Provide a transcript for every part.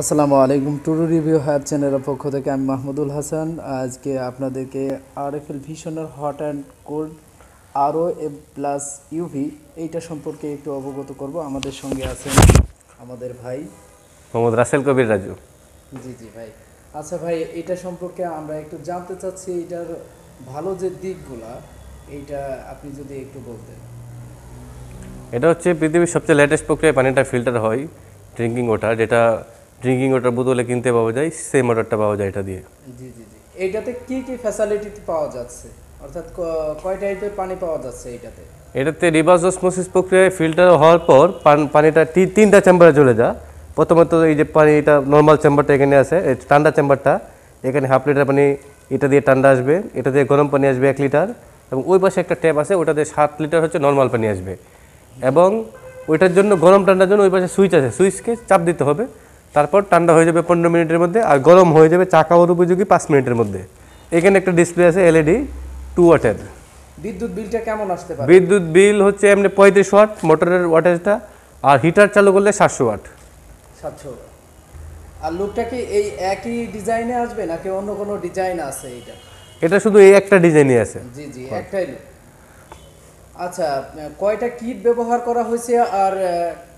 আসসালামু আলাইকুম। True review higher চ্যানেলের পক্ষ থেকে আমি মাহমুদুল হাসান। আজকে আপনাদেরকে আরএফএল ভিশনের hot and cold RO+ UV এইটা সম্পর্কে একটু অবগত করব। আমাদের সঙ্গে আছেন আমাদের ভাই মোহাম্মদ রাসেল কবির রাজু। জি জি ভাই। আচ্ছা ভাই, এটা সম্পর্কে আমরা একটু জানতে চাচ্ছি, এটার ভালো যে দিকগুলা এইটা আপনি যদি একটু বলতেন। এটা হচ্ছে পৃথিবীর সবচেয়ে লেটেস্ট প্রক্রিয়ায় পানিটা ফিল্টার হয়, ড্রিঙ্কিং ওয়াটার, যেটা ড্রিঙ্কিং ওয়াটার বোতলে কিনতে পাওয়া যায়, সেম ওয়াটারটা পাওয়া যায় এটা দিয়ে। জি জি জি। এইটাতে কি কি ফ্যাসিলিটি পাওয়া যাচ্ছে, অর্থাৎ কয় টাইপের পানি পাওয়া যাচ্ছে এইটাতে? এটাতে রিভার্স অসমোসিস প্রক্রিয়ায় ফিল্টার হওয়ার পর পানিটা তিনটা চেম্বারে চলে যায়। প্রথমত এই যে পানি, এটা নর্মাল চেম্বারটা এখানে আছে, এই ঠান্ডা চেম্বারটা, এখানে হাফ লিটার পানি এটা দিয়ে ঠান্ডা আসবে, এটা দিয়ে গরম পানি আসবে 1 লিটার, এবং ওই পাশে একটা ট্যাপ আছে, ওটা দিয়ে 7 লিটার হচ্ছে নর্মাল পানি আসবে। এবং ওইটার জন্য গরম ঠান্ডার জন্য ওই পাশে সুইচ আছে, সুইচকে চাপ দিতে হবে, তারপর ঠান্ডা হয়ে যাবে 15 মিনিটের মধ্যে, আর গরম হয়ে যাবে চা খাওয়ার উপযোগী 5 মিনিটের মধ্যে। এখানে একটা ডিসপ্লে আছে LED 2 ওয়াটের। বিদ্যুৎ বিলটা কেমন আসতে পারে? বিদ্যুৎ বিল হচ্ছে এমনি 35 ওয়াট মোটরের ওয়াটেজটা, আর হিটার চালু করলে 700 ওয়াট। 700। আর লুকটা কি এই একই ডিজাইনে আসবে নাকি অন্য কোনো ডিজাইন আছে এইটা? এটা শুধু এই একটা ডিজাইনই আছে। জি জি, একটাই লুক। আচ্ছা, কয়টা কিট ব্যবহার করা হয়েছে আর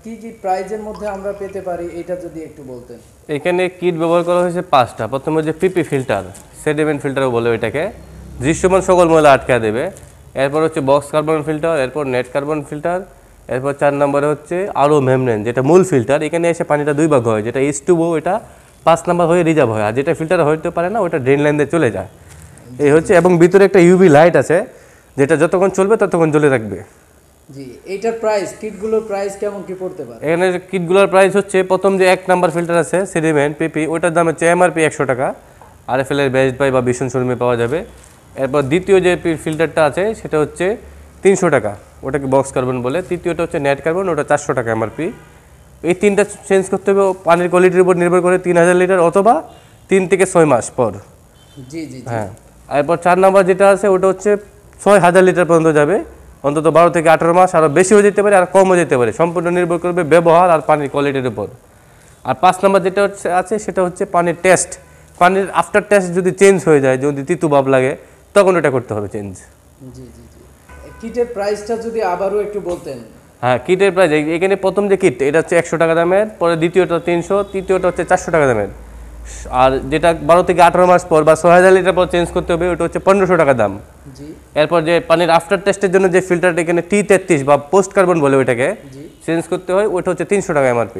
কি কি প্রাইজের মধ্যে আমরা পেতে পারি এটা যদি একটু বলতেন। এখানে কিট ব্যবহার করা হয়েছে 5টা। প্রথমে যে পিপি ফিল্টার, সেডিমেন্ট ফিল্টারও বলে ওইটাকে, দৃশ্যমান সকল ময়লা আটকা দেবে। এরপর হচ্ছে বক্স কার্বন ফিল্টার, এরপর নেট কার্বন ফিল্টার, এরপর 4 নম্বরে হচ্ছে আরও মেমব্রেন, যেটা মূল ফিল্টার। এখানে এসে পানিটা 2 ভাগ হয়, যেটা H2O, এটা 5 নম্বর হয়ে রিজার্ভ হয়, আর যেটা ফিল্টার হইতে পারে না ওটা ড্রেন লাইন দিয়ে চলে যায়। এই হচ্ছে, এবং ভিতরে একটা ইউভি লাইট আছে, যেটা যতক্ষণ চলবে ততক্ষণ জ্বলে থাকবে। জি, এইটার প্রাইস, কিটগুলোর প্রাইস কেমন কি পড়তে পারে? এখানে কিটগুলোর প্রাইস হচ্ছে, প্রথম যে 1 নাম্বার ফিল্টার আছে সেডিমেন্ট পিপি, ওটার দাম হচ্ছে MRP 100 টাকা, RFL এর বেস্ট বাই বা ভীষণ শোরুমে পাওয়া যাবে। এরপর দ্বিতীয় যে ফিল্টারটা আছে সেটা হচ্ছে 300 টাকা, ওটাকে বক্স কার্বন বলে। তৃতীয়টা হচ্ছে নেট কার্বন, ওটা 400 টাকা MRP। এই তিনটা চেঞ্জ করতে হবে পানির কোয়ালিটির উপর নির্ভর করে, 3000 লিটার অথবা 3 থেকে 6 মাস পর। জি জি জি। হ্যাঁ, এরপর 4 নাম্বার যেটা আছে ওটা হচ্ছে 6000 লিটার পর্যন্ত যাবে, অন্তত 12 থেকে 18 মাস, আরও বেশি হয়ে যেতে পারে আর কমও যেতে পারে, সম্পূর্ণ নির্ভর করবে ব্যবহার আর পানির কোয়ালিটির উপর। আর 5 নম্বর যেটা হচ্ছে সেটা হচ্ছে পানির টেস্ট। পানির আফটার টেস্ট যদি চেঞ্জ হয়ে যায়, যদি তিতু ভাব লাগে, তখন ওটা করতে হবে চেঞ্জ। জি জি জি। কিটের প্রাইসটা যদি আবারও একটু বলতেন। হ্যাঁ, কিটের প্রাইস এখানে প্রথম যে কিট, এটা হচ্ছে 100 টাকা দামের, পরে দ্বিতীয়টা 300, তৃতীয়টা হচ্ছে 400 টাকা দামের। আর যেটা 12 থেকে 18 মাস পর বা 6000 লিটার পর চেঞ্জ করতে হবে, ওটা হচ্ছে 1500 টাকা দাম। জি। এরপর যে পানির আফটার টেস্টের জন্য যে ফিল্টারটা এখানে T33 বা পোস্ট কার্বন বলে ওইটাকে চেঞ্জ করতে হয়, ওটা হচ্ছে 300 টাকা MRP।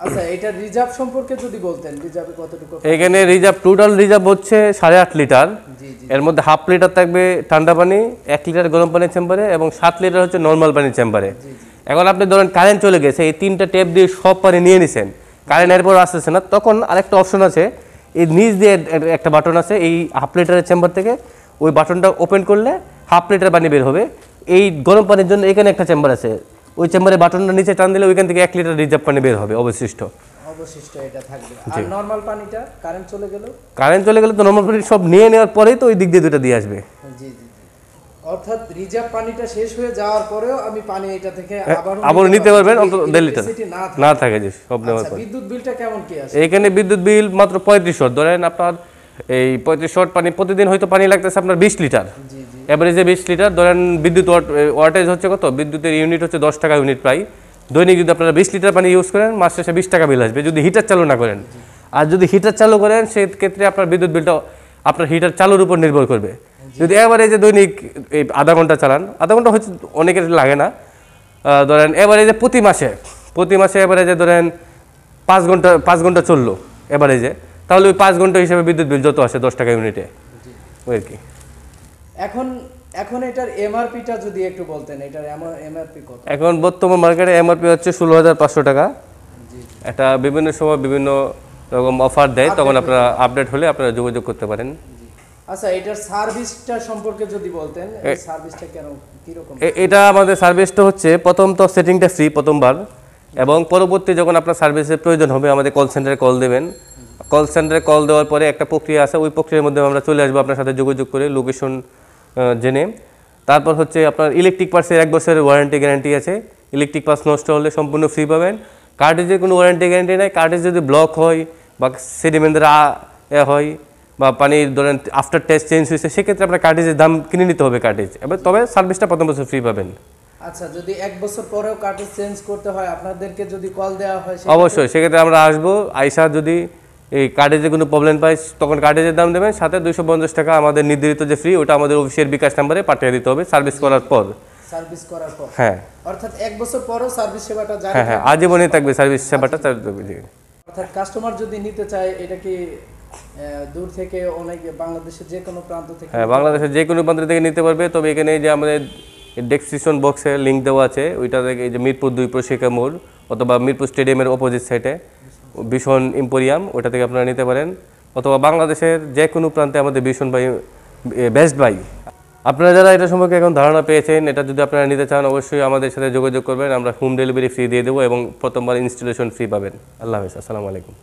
আচ্ছা, এটা রিজার্ভ সম্পর্কে যদি বলতেন, রিজার্ভে কতটুকু? এখানে রিজার্ভ, টোটাল রিজার্ভ হচ্ছে 8.5 লিটার। জি জি। এর মধ্যে হাফ লিটার থাকবে ঠান্ডা পানি, 1 লিটার গরম পানির চেম্বারে, এবং 7 লিটার হচ্ছে নর্মাল পানির চেম্বারে। এখন আপনি ধরেন কারেন্ট চলে গেছে, এই 3টা ট্যাপ দিয়ে সব পানি নিয়ে নিছেন, কারেন্ট এরপর আসতেছে না, তখন আরেকটা অপশন আছে, এই নিচ দিয়ে একটা বাটন আছে এই হাফ লিটারের চেম্বার থেকে, ওই বাটনটা ওপেন করলে হাফ লিটার পানি বের হবে। এই গরম পানির জন্য এখানে একটা চেম্বার আছে, ওই চেম্বারে বাটনটা নিচে টান দিলে ওইখান থেকে 1 লিটার রিজার্ভ পানি বের হবে অবশিষ্ট। এটা থাকবে। আর নরমাল পানিটা কারেন্ট চলে গেল? কারেন্ট চলে গেলে তো নরমাল পানি সব নিয়ে নেওয়ার পরেই তো ওই দিক দিয়ে দুটো দিয়ে আসবে। জি জি জি। অর্থাৎ রিজার্ভ পানিটা শেষ হয়ে যাওয়ার পরেও আমি পানি এটা থেকে আবার নিতে পারবেন অন্তত 1.5 লিটার না থাকে যে সব নেওয়ার পর। বিদ্যুৎ বিলটা কেমন কি আসে? এখানে বিদ্যুৎ বিল মাত্র 35 ওয়াট। ধরেন আপনার এই 35 ওয়াট পানি প্রতিদিন হয়তো পানি লাগতেছে আপনার 20 লিটার, জি জি। এভারেজে 20 লিটার। ধরেন বিদ্যুৎ ওয়াটেজ হচ্ছে কত, বিদ্যুতের ইউনিট হচ্ছে 10 টাকা ইউনিট প্রায়। দৈনিক যদি আপনারা 20 লিটার পানি ইউজ করেন, মাস শেষে 20 টাকা বিল আসবে যদি হিটার চালু না করেন। আর যদি হিটার চালু করেন, সেক্ষেত্রে আপনার বিদ্যুৎ বিলটা আপনার হিটার চালুর উপর নির্ভর করবে। যদি এভারেজে দৈনিক এই আধা ঘন্টা চালান, আধা ঘন্টা হচ্ছে অনেকের লাগে না, ধরেন এভারেজে প্রতি মাসে এভারেজে ধরেন 5 ঘন্টা চললো এভারেজে, তাহলে ওই 5 ঘন্টা হিসেবে বিদ্যুৎ বিল যত আসে 10 টাকা ইউনিটে, ওই আর কি। এখন এটার এমআরপিটা যদি একটু বলতেন, এটার এমআরপি কত? এখন বর্তমান মার্কেটে এমআরপি হচ্ছে 16,500 টাকা। এটা বিভিন্ন সময় বিভিন্ন রকম অফার দেয়, তখন আপনারা আপডেট হলে আপনারা যোগাযোগ করতে পারেন। আচ্ছা, এটার সার্ভিসটা সম্পর্কে যদি বলতেন, এই সার্ভিসটা কেন কি রকম? এটা আমাদের সার্ভিসটা হচ্ছে, প্রথম তো সেটিংটা ফ্রি প্রথমবার, এবং পরবর্তী যখন আপনার সার্ভিসের প্রয়োজন হবে আমাদের কল সেন্টারে কল দেবেন। কল সেন্টারে কল দেওয়ার পরে একটা প্রক্রিয়া আছে, ওই প্রক্রিয়ার মধ্যে আমরা চলে আসবো আপনার সাথে যোগাযোগ করে লোকেশন জেনে। তারপর হচ্ছে আপনার ইলেকট্রিক পার্টসের 1 বছরের ওয়ারেন্টি গ্যারান্টি আছে, ইলেকট্রিক পার্টস নষ্ট হলে সম্পূর্ণ ফ্রি পাবেন। কার্টেজের কোনো ওয়ারেন্টি গ্যারেন্টি নাই। কার্টেজ যদি ব্লক হয় বা সেডিমেন্টের হয় বা পানির ধরেন আফটার টেস্ট চেঞ্জ হয়েছে, সেক্ষেত্রে আপনার কার্টেজের দাম কিনে নিতে হবে কার্টেজ, এবার তবে সার্ভিসটা প্রথম বছর ফ্রি পাবেন। আচ্ছা, যদি 1 বছর পরেও কার্টেজ চেঞ্জ করতে হয়, আপনাদেরকে যদি কল দেওয়া হয় অবশ্যই সেক্ষেত্রে আমরা আসবো, আইসা যদি এই কার্টেজে কোনো প্রবলেম পাই তখন কার্টেজের দাম দেবেন, সাথে 250 টাকা আমাদের নির্ধারিত যে ফ্রি ওটা আমাদের অফিসের বিকাশ নাম্বারে পাঠিয়ে দিতে হবে সার্ভিস করার পর। সার্ভিস করার পর, হ্যাঁ অর্থাৎ 1 বছর পরেও সার্ভিস সেবাটা জারি হ্যাঁ, আজীবনই থাকবে সার্ভিস সেবাটা। অর্থাৎ কাস্টমার যদি নিতে চায়, এটা কি দূর থেকে অনেক বাংলাদেশের যে কোনো প্রান্ত থেকে? হ্যাঁ, বাংলাদেশের যে কোনো প্রান্ত থেকে নিতে পারবে। তবে এখানে যে আমাদের ডেসক্রিপশন বক্সে লিঙ্ক দেওয়া আছে, ওইটা থেকে এই যে মিরপুর 2 প্রশিক্ষা মোড় অথবা মিরপুর স্টেডিয়ামের অপোজিট সাইডে ভীষণ এম্পোরিয়াম, ওটা থেকে আপনারা নিতে পারেন। অথবা বাংলাদেশের যে কোনো প্রান্তে আমাদের ভীষণ ভাই বেস্ট ভাই। আপনারা যারা এটা সম্পর্কে এখন ধারণা পেয়েছেন, এটা যদি আপনারা নিতে চান অবশ্যই আমাদের সাথে যোগাযোগ করবেন। আমরা হোম ডেলিভারি ফ্রি দিয়ে দেবো এবং প্রথমবার ইনস্টলেশন ফ্রি পাবেন। আল্লাহ হাফেজ, আসসালামু আলাইকুম।